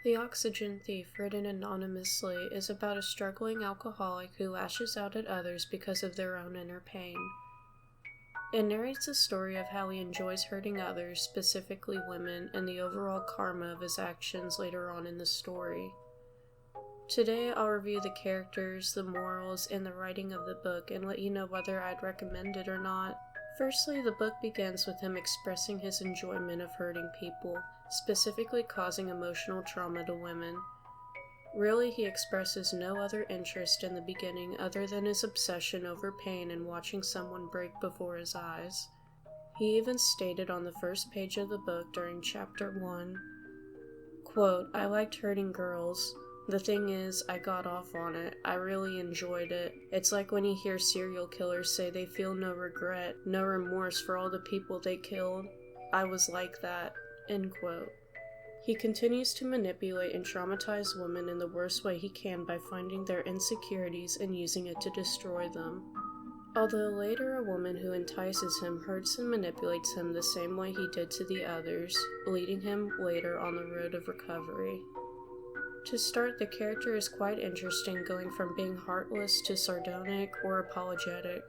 The Oxygen Thief, written anonymously, is about a struggling alcoholic who lashes out at others because of their own inner pain. It narrates the story of how he enjoys hurting others, specifically women, and the overall karma of his actions later on in the story. Today, I'll review the characters, the morals, and the writing of the book and let you know whether I'd recommend it or not. Firstly, the book begins with him expressing his enjoyment of hurting people, specifically causing emotional trauma to women. Really, he expresses no other interest in the beginning other than his obsession over pain and watching someone break before his eyes. He even stated on the first page of the book during chapter 1, quote, "I liked hurting girls. The thing is, I got off on it. I really enjoyed it. It's like when you hear serial killers say they feel no regret, no remorse for all the people they killed. I was like that." End quote. He continues to manipulate and traumatize women in the worst way he can by finding their insecurities and using it to destroy them. Although later a woman who entices him hurts and manipulates him the same way he did to the others, leading him later on the road of recovery. To start, the character is quite interesting, going from being heartless to sardonic or apologetic.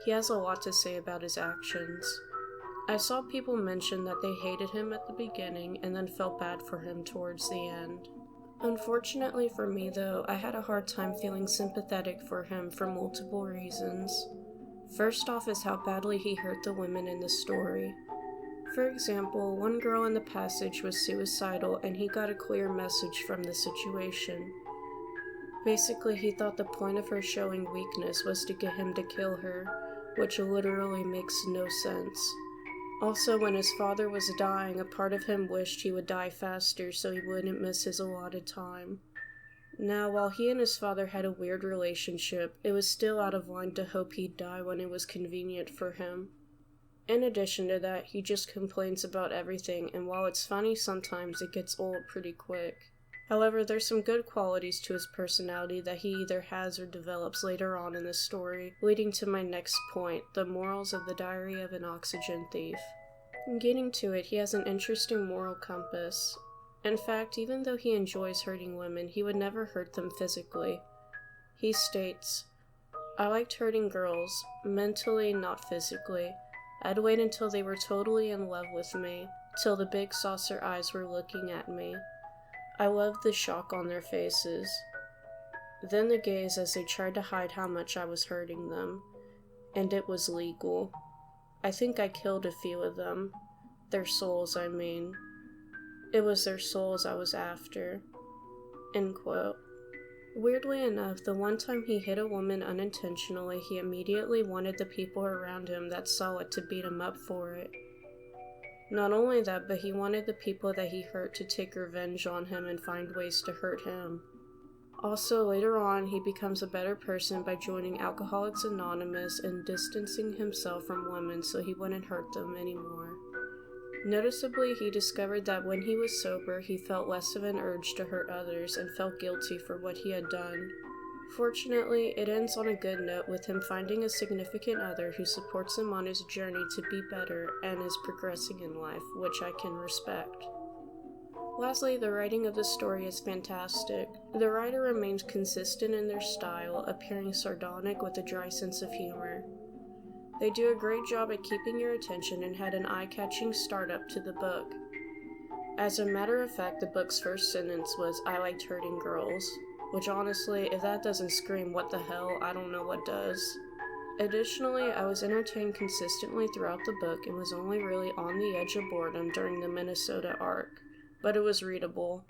He has a lot to say about his actions. I saw people mention that they hated him at the beginning and then felt bad for him towards the end. Unfortunately for me though, I had a hard time feeling sympathetic for him for multiple reasons. First off is how badly he hurt the women in the story. For example, one girl in the passage was suicidal and he got a clear message from the situation. Basically, he thought the point of her showing weakness was to get him to kill her, which literally makes no sense. Also, when his father was dying, a part of him wished he would die faster so he wouldn't miss his allotted time. Now, while he and his father had a weird relationship, it was still out of line to hope he'd die when it was convenient for him. In addition to that, he just complains about everything, and while it's funny sometimes, it gets old pretty quick. However, there's some good qualities to his personality that he either has or develops later on in the story, leading to my next point, the morals of the Diary of an Oxygen Thief. Getting to it, he has an interesting moral compass. In fact, even though he enjoys hurting women, he would never hurt them physically. He states, "I liked hurting girls, mentally, not physically. I'd wait until they were totally in love with me, till the big saucer eyes were looking at me. I loved the shock on their faces. Then the gaze as they tried to hide how much I was hurting them. And it was legal. I think I killed a few of them. Their souls, I mean. It was their souls I was after." End quote. Weirdly enough, the one time he hit a woman unintentionally, he immediately wanted the people around him that saw it to beat him up for it. Not only that, but he wanted the people that he hurt to take revenge on him and find ways to hurt him. Also, later on, he becomes a better person by joining Alcoholics Anonymous and distancing himself from women so he wouldn't hurt them anymore. Noticeably, he discovered that when he was sober, he felt less of an urge to hurt others and felt guilty for what he had done. Fortunately, it ends on a good note with him finding a significant other who supports him on his journey to be better and is progressing in life, which I can respect. Lastly, the writing of the story is fantastic. The writer remains consistent in their style, appearing sardonic with a dry sense of humor. They do a great job at keeping your attention and had an eye-catching start-up to the book. As a matter of fact, the book's first sentence was, "I liked hurting girls," which honestly, if that doesn't scream what the hell, I don't know what does. Additionally, I was entertained consistently throughout the book and was only really on the edge of boredom during the Minnesota arc, but it was readable.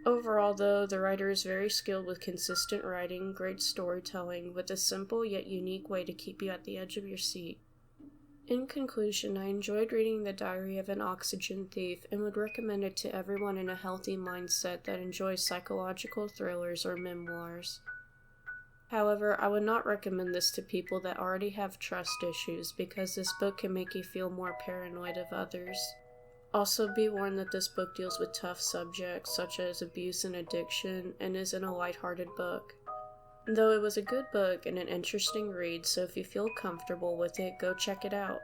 Overall, though, the writer is very skilled with consistent writing, great storytelling, with a simple yet unique way to keep you at the edge of your seat. In conclusion, I enjoyed reading The Diary of an Oxygen Thief and would recommend it to everyone in a healthy mindset that enjoys psychological thrillers or memoirs. However, I would not recommend this to people that already have trust issues because this book can make you feel more paranoid of others. Also, be warned that this book deals with tough subjects such as abuse and addiction and isn't a lighthearted book. Though it was a good book and an interesting read, so if you feel comfortable with it, go check it out.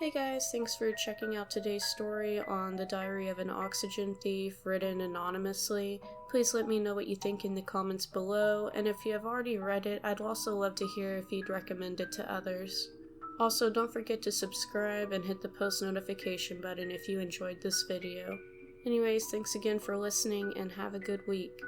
Hey guys, thanks for checking out today's story on The Diary of an Oxygen Thief, written anonymously. Please let me know what you think in the comments below, and if you have already read it, I'd also love to hear if you'd recommend it to others. Also, don't forget to subscribe and hit the post notification button if you enjoyed this video. Anyways, thanks again for listening, and have a good week.